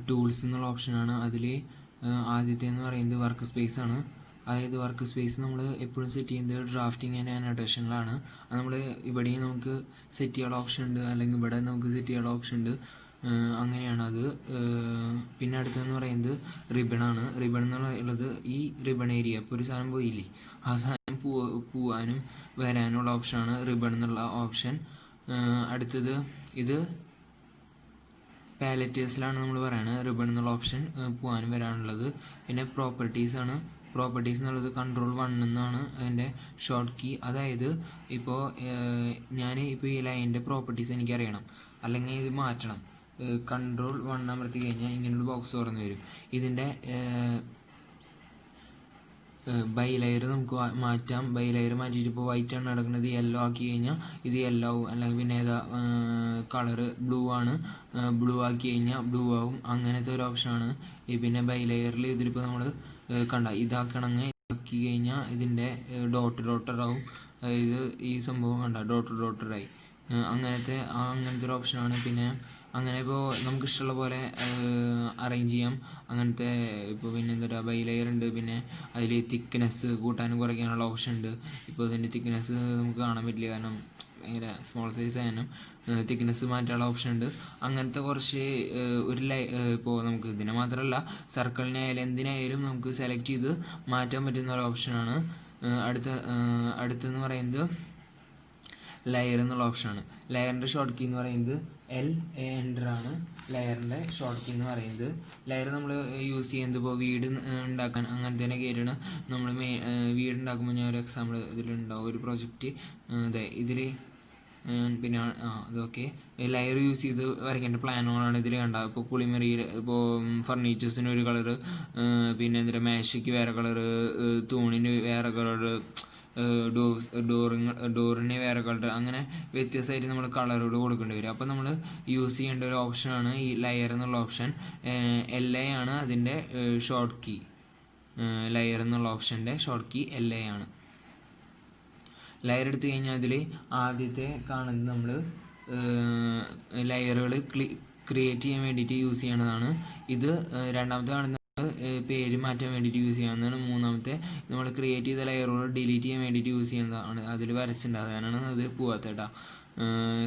Tools എന്നുള്ള ഓപ്ഷനാണ്. അതിൽ ആദ്യത്തെ എന്ന് പറയുന്നത് വർക്ക് സ്പേസ് ആണ്. അതായത് വർക്ക് സ്പേസ് നമ്മൾ എപ്പോഴും സെറ്റ് ചെയ്യുന്നത് ഡ്രാഫ്റ്റിംഗ് ആൻഡ് അനോട്ടേഷനിലാണ്. അത് നമ്മൾ ഇവിടെയും നമുക്ക് സെറ്റ് ചെയ്യാനുള്ള ഓപ്ഷൻ ഉണ്ട്, അല്ലെങ്കിൽ ഇവിടെ നമുക്ക് സെറ്റ് ചെയ്യാനുള്ള ഓപ്ഷൻ ഉണ്ട്. അങ്ങനെയാണ് അത്. പിന്നെ അടുത്തതെന്ന് പറയുന്നത് റിബണാണ്. റിബൺ എന്നുള്ളത് ഈ റിബൺ ഏരിയ, ഇപ്പോൾ ഒരു സാധനം പോയില്ലേ, ആ സാധനം പോവാനും വരാനുള്ള ഓപ്ഷനാണ് റിബൺ എന്നുള്ള ഓപ്ഷൻ. അടുത്തത് ഇത് പാലറ്റേഴ്സിലാണ് നമ്മൾ പറയുന്നത് റിബൺ എന്നുള്ള ഓപ്ഷൻ പോകാനും വരാനുള്ളത്. പിന്നെ പ്രോപ്പർട്ടീസാണ്. പ്രോപ്പർട്ടീസ് എന്നുള്ളത് Ctrl 1 എന്നാണ് അതിൻ്റെ ഷോർട്ട് കീ. അതായത് ഇപ്പോൾ ഈ ലൈനിൻ്റെ പ്രോപ്പർട്ടീസ് എനിക്കറിയണം, അല്ലെങ്കിൽ ഇത് മാറ്റണം. Ctrl 1 അമർത്തി കഴിഞ്ഞാൽ ഇങ്ങനൊരു ബോക്സ് തുറന്നു വരും. ഇതിൻ്റെ ബൈ ലെയർ നമുക്ക് മാറ്റാം. ബൈ ലെയർ മാറ്റിയിട്ട് ഇപ്പോൾ വൈറ്റ് ആണ് നടക്കുന്നത്, യെല്ലോ ആക്കി കഴിഞ്ഞാൽ ഇത് യെല്ലോ ആവും. അല്ലെങ്കിൽ പിന്നെ ഏതാ കളറ് ബ്ലൂ ആണ്, ബ്ലൂ ആക്കി കഴിഞ്ഞാൽ ബ്ലൂ ആവും. അങ്ങനത്തെ ഒരു ഓപ്ഷനാണ്. പിന്നെ ബൈ ലെയറിൽ ഇതിലിപ്പോൾ നമ്മൾ ഇതാക്കണമെങ്കിൽ ഇതാക്കി കഴിഞ്ഞാൽ ഇതിൻ്റെ ഡോട്ടറാവും. അതായത് ഈ സംഭവം ഡോട്ടറായി. അങ്ങനത്തെ ഒരു ഓപ്ഷനാണ്. പിന്നെ അങ്ങനെ ഇപ്പോൾ നമുക്ക് ഇഷ്ടമുള്ള പോലെ അറേഞ്ച് ചെയ്യാം. അങ്ങനത്തെ ഇപ്പോൾ പിന്നെ എന്താ ബൈ ലെയർ ഉണ്ട്. പിന്നെ അതിൽ തിക്നെസ് കൂട്ടാനും കുറയ്ക്കാനുള്ള ഓപ്ഷൻ ഉണ്ട്. ഇപ്പോൾ ഇതിൻ്റെ തിക്നെസ് നമുക്ക് കാണാൻ പറ്റില്ല, കാരണം ഭയങ്കര സ്മോൾ സൈസ് ആയാലും തിക്നെസ് മാറ്റാനുള്ള ഓപ്ഷൻ ഉണ്ട്. അങ്ങനത്തെ കുറച്ച് ഇപ്പോൾ നമുക്ക് ഇതിനെ മാത്രമല്ല സർക്കിളിനായാലും എന്തിനായാലും നമുക്ക് സെലക്ട് ചെയ്ത് മാറ്റാൻ പറ്റുന്ന ഒരു ഓപ്ഷനാണ്. അടുത്തെന്ന് പറയുന്നത് ലെയർ എന്നുള്ള ഓപ്ഷനാണ്. ലെയറിൻ്റെ ഷോർട്ട് കീ എന്ന് പറയുന്നത് LA ആണ്. ലെയറിൻ്റെ ഷോർട്ട് കീ എന്ന് പറയുന്നത്. ലെയർ നമ്മൾ യൂസ് ചെയ്യുന്നത് ഇപ്പോൾ വീട് ഉണ്ടാക്കാൻ അങ്ങനത്തെ കയറിയാണ്. നമ്മൾ വീട് ഉണ്ടാക്കുമ്പോൾ ഞാൻ ഒരു എക്സാമ്പിൾ ഇതിലുണ്ടാവും, ഒരു പ്രോജക്റ്റ്. അതെ, ഇതിൽ പിന്നെ ഇതൊക്കെ ലെയർ യൂസ് ചെയ്ത് വരയ്ക്കേണ്ട പ്ലാനുകളാണ് ഇതിൽ കണ്ടത്. ഇപ്പോൾ കുളിമുറിയിൽ ഇപ്പോൾ ഫർണിച്ചേഴ്സിന് ഒരു കളറ്, പിന്നെ മേശയ്ക്ക് വേറെ കളറ്, തൂണിന് വേറെ കളറ്, ഡോറിന് വേറെ കളർ, അങ്ങനെ വ്യത്യസ്തമായിട്ട് നമ്മൾ കളറുകൾ കൊടുക്കേണ്ടി വരും. അപ്പോൾ നമ്മൾ യൂസ് ചെയ്യേണ്ട ഒരു ഓപ്ഷനാണ് ഈ ലെയർ എന്നുള്ള ഓപ്ഷൻ. LA ആണ് അതിൻ്റെ ഷോർട്ട് കീ. ലെയർ എന്നുള്ള ഓപ്ഷൻ്റെ ഷോർട്ട് കീ LA ആണ്. ലെയർ എടുത്തു കഴിഞ്ഞാൽ അതിൽ ആദ്യത്തെ കാണുന്നത് നമ്മൾ ലെയറുകൾ ക്രിയേറ്റ് ചെയ്യാൻ വേണ്ടിയിട്ട് യൂസ് ചെയ്യണതാണ്. ഇത് രണ്ടാമത്തെ കാണുന്നത് പേര് മാറ്റാൻ വേണ്ടിയിട്ട് യൂസ് ചെയ്യാവുന്നതാണ്. മൂന്നാമത്തെ നമ്മൾ ക്രിയേറ്റ് ചെയ്ത ലെയറുകൾ ഡിലീറ്റ് ചെയ്യാൻ വേണ്ടിയിട്ട് യൂസ് ചെയ്യുന്നതാണ്. അതിൽ വരച്ചിട്ടുണ്ടാകാനാണ് അത് പോവാത്തേട്ടാ.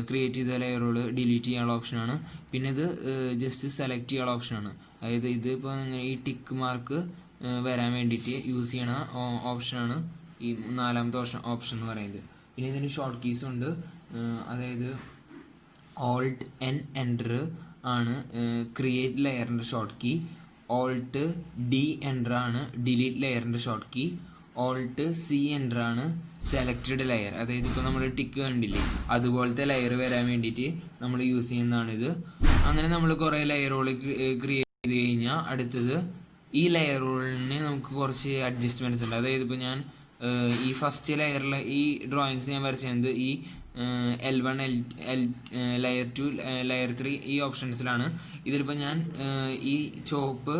ക്രിയേറ്റ് ചെയ്ത ലെയറുകൾ ഡിലീറ്റ് ചെയ്യാനുള്ള ഓപ്ഷനാണ്. പിന്നെ ഇത് ജസ്റ്റ് സെലക്ട് ചെയ്യാനുള്ള ഓപ്ഷനാണ്. അതായത് ഇത് ഇപ്പോൾ ഈ ടിക്ക് മാർക്ക് വരാൻ വേണ്ടിയിട്ട് യൂസ് ചെയ്യണ ഓപ്ഷനാണ് ഈ നാലാമത്തെ ഓപ്ഷൻ എന്ന് പറയുന്നത്. പിന്നെ ഇതിന് ഷോർട്ട് കീസും ഉണ്ട്. അതായത് Alt N Enter ആണ് ക്രിയേറ്റ് ലെയറിൻ്റെ short key. Alt D Enter ആണ് ഡിലീറ്റ് ലെയറിൻ്റെ short key. Alt C Enter ആണ് സെലക്റ്റഡ് ലെയർ. അതായത് ഇപ്പോൾ നമ്മൾ ടിക്ക് കണ്ടില്ലേ, അതുപോലത്തെ ലെയർ വരാൻ വേണ്ടിയിട്ട് നമ്മൾ യൂസ് ചെയ്യുന്നതാണിത്. അങ്ങനെ നമ്മൾ കുറേ ലെയറുകൾ ക്രിയേറ്റ് ചെയ്ത് കഴിഞ്ഞാൽ അടുത്തത് ഈ ലെയറുകളിന് നമുക്ക് കുറച്ച് അഡ്ജസ്റ്റ്മെൻറ്റ്സ് ഉണ്ട്. അതായത് ഇപ്പോൾ ഞാൻ ഈ ഫസ്റ്റ് ലെയറിൽ ഈ ഡ്രോയിങ്സ് ഞാൻ വരച്ചത് ഈ L1 ലെയർ 2 ലെയർ 3 ഈ ഓപ്ഷൻസിലാണ്. ഇതിലിപ്പോൾ ഞാൻ ഈ ചോപ്പ്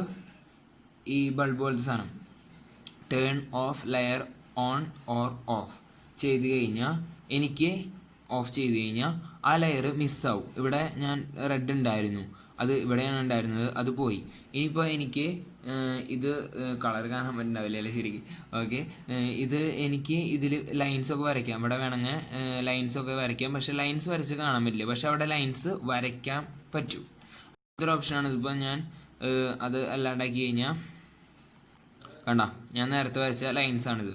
ഈ ബൾബ് പോലത്തെ സാധനം turn of layer on or of ചെയ്ത് കഴിഞ്ഞാൽ എനിക്ക് ഓഫ് ചെയ്ത് കഴിഞ്ഞാൽ ആ ലെയർ മിസ്സാവും. ഇവിടെ ഞാൻ റെഡ് ഉണ്ടായിരുന്നു, അത് ഇവിടെയാണ് ഉണ്ടായിരുന്നത്, അത് പോയി. ഇനിയിപ്പോൾ എനിക്ക് ഇത് കളർ കാണാൻ പറ്റുന്നുണ്ടാവില്ല അല്ലേ ശരിക്കും. ഓക്കെ, ഇത് എനിക്ക് ഇതിൽ ലൈൻസൊക്കെ വരയ്ക്കാം. ഇവിടെ വേണമെങ്കിൽ ലൈൻസൊക്കെ വരയ്ക്കാം. പക്ഷേ ലൈൻസ് വരച്ച് കാണാൻ പറ്റില്ല, പക്ഷെ അവിടെ ലൈൻസ് വരയ്ക്കാൻ പറ്റും. അതൊരു ഓപ്ഷനാണ്. ഇതിപ്പോൾ ഞാൻ അത് അല്ലാണ്ടാക്കി കഴിഞ്ഞാൽ ഞാൻ നേരത്തെ വരച്ച ലൈൻസാണിത്,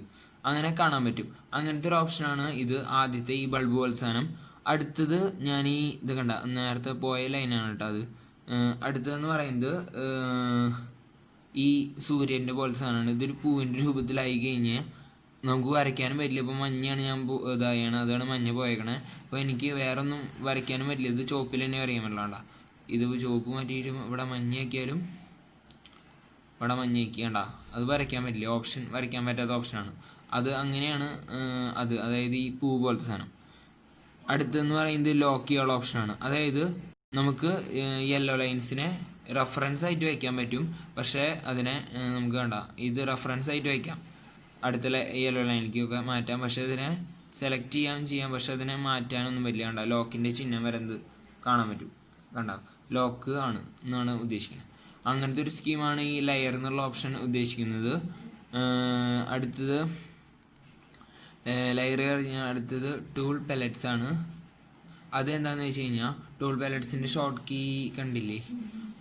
അങ്ങനെ കാണാൻ പറ്റും. അങ്ങനത്തെ ഒരു ഓപ്ഷനാണ് ഇത്. ആദ്യത്തെ ഈ ബൾബ് പോലെ സാധനം. അടുത്തത് ഞാൻ ഇത് നേരത്തെ പോയ ലൈനാണ് കേട്ടോ അത്. അടുത്തതെന്ന് പറയുന്നത് ഈ സൂര്യൻ്റെ പോലത്തെ സാധനമാണ്. ഇതൊരു പൂവിൻ്റെ രൂപത്തിലായി കഴിഞ്ഞാൽ നമുക്ക് വരയ്ക്കാനും പറ്റില്ല. ഇപ്പോൾ മഞ്ഞയാണ് ഞാൻ ഇതായാണ്, അതാണ് മഞ്ഞ പോയേക്കണേ. അപ്പോൾ എനിക്ക് വേറെ ഒന്നും വരയ്ക്കാനും പറ്റില്ല. ഇത് ചുവപ്പിൽ തന്നെ വരയ്ക്കാൻ പറ്റില്ല. ഇത് ചുവപ്പ് മാറ്റിയിട്ട് ഇവിടെ മഞ്ഞയാക്കിയാലും ഇവിടെ മഞ്ഞയാക്കിയണ്ട അത് വരയ്ക്കാൻ പറ്റില്ല. വരയ്ക്കാൻ പറ്റാത്ത ഓപ്ഷനാണ് അത്. അങ്ങനെയാണ് അത്. അതായത് ഈ പൂ പോലത്തെ സാധനം. അടുത്തെന്ന് പറയുന്നത് ലോക്ക് ചെയ്യാനുള്ള ഓപ്ഷനാണ്. അതായത് നമുക്ക് യെല്ലോ ലൈൻസിനെ റെഫറൻസ് ആയിട്ട് വയ്ക്കാൻ പറ്റും, പക്ഷേ അതിനെ നമുക്ക് ഇത് റെഫറൻസ് ആയിട്ട് വയ്ക്കാം. അടുത്ത യെല്ലോ ലൈനിലേക്കൊക്കെ മാറ്റാം, പക്ഷേ ഇതിനെ സെലക്ട് ചെയ്യാൻ പക്ഷേ അതിനെ മാറ്റാനൊന്നും പറ്റില്ല. ലോക്കിൻ്റെ ചിഹ്നം വരുന്നത് കാണാൻ പറ്റും. ലോക്ക് ആണ് എന്നാണ് ഉദ്ദേശിക്കുന്നത്. അങ്ങനത്തെ ഒരു സ്കീമാണ് ഈ ലെയർ എന്നുള്ള ഓപ്ഷൻ ഉദ്ദേശിക്കുന്നത്. അടുത്തത് ലെയർ കഴിഞ്ഞാൽ അടുത്തത് ടൂൾ പെലറ്റ്സ് ആണ്. അത് എന്താണെന്ന് വെച്ച് കഴിഞ്ഞാൽ ടൂൾ പെലറ്റ്സിൻ്റെ ഷോർട്ട് കീ കണ്ടില്ലേ?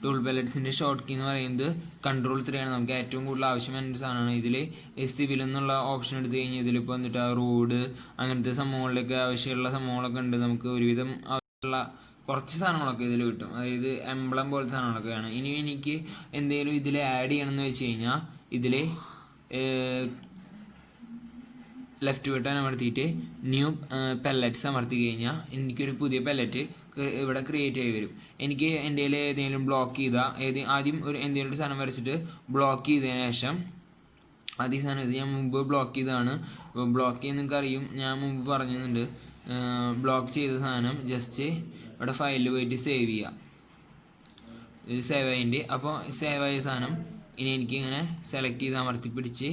ടൂൾ പെലറ്റ്സിൻ്റെ ഷോർട്ട് കീ എന്ന് പറയുന്നത് Ctrl+3 ആണ്. നമുക്ക് ഏറ്റവും കൂടുതൽ ആവശ്യം വരുന്ന സാധനമാണ്. ഇതിൽ സിവിൽ എന്നുള്ള ഓപ്ഷൻ എടുത്തു കഴിഞ്ഞാൽ ഇതിലിപ്പോൾ എന്നിട്ട് റോഡ് അങ്ങനത്തെ സംഭവങ്ങളിലൊക്കെ ആവശ്യമുള്ള സംഭവങ്ങളൊക്കെ ഉണ്ട്. നമുക്ക് ഒരുവിധം ആവശ്യമുള്ള കുറച്ച് സാധനങ്ങളൊക്കെ ഇതിൽ കിട്ടും. അതായത് എംബ്ലം പോലത്തെ സാധനങ്ങളൊക്കെയാണ്. ഇനി എനിക്ക് എന്തെങ്കിലും ഇതിൽ ആഡ് ചെയ്യണമെന്ന് വെച്ച് കഴിഞ്ഞാൽ ഇതിൽ ലെഫ്റ്റ് ബട്ടൺ അമർത്തിയിട്ട് ന്യൂ പെല്ലറ്റ്സ് അമർത്തി കഴിഞ്ഞാൽ എനിക്കൊരു പുതിയ പെല്ലറ്റ് ഇവിടെ ക്രിയേറ്റ് ആയി വരും. എനിക്ക് എൻ്റെ ഏതെങ്കിലും ബ്ലോക്ക് ചെയ്താൽ ആദ്യം എന്തെങ്കിലും ഒരു സാധനം വരച്ചിട്ട് ബ്ലോക്ക് ചെയ്തതിന് ശേഷം ഈ സാധനം ഇത് ഞാൻ മുമ്പ് ബ്ലോക്ക് ചെയ്തതാണ്. ബ്ലോക്ക് ചെയ്യാൻ നിങ്ങൾക്ക് അറിയും, ഞാൻ മുമ്പ് പറഞ്ഞിട്ടുണ്ട്. ബ്ലോക്ക് ചെയ്ത സാധനം ജസ്റ്റ് ഇവിടെ ഫയലിൽ പോയിട്ട് സേവ് ചെയ്യുക. ഇത് സേവ് ആയിട്ട് അപ്പോൾ സേവ് ആയ സാധനം ഇനി എനിക്ക് ഇങ്ങനെ സെലക്ട് ചെയ്ത് അമർത്തി പിടിച്ച്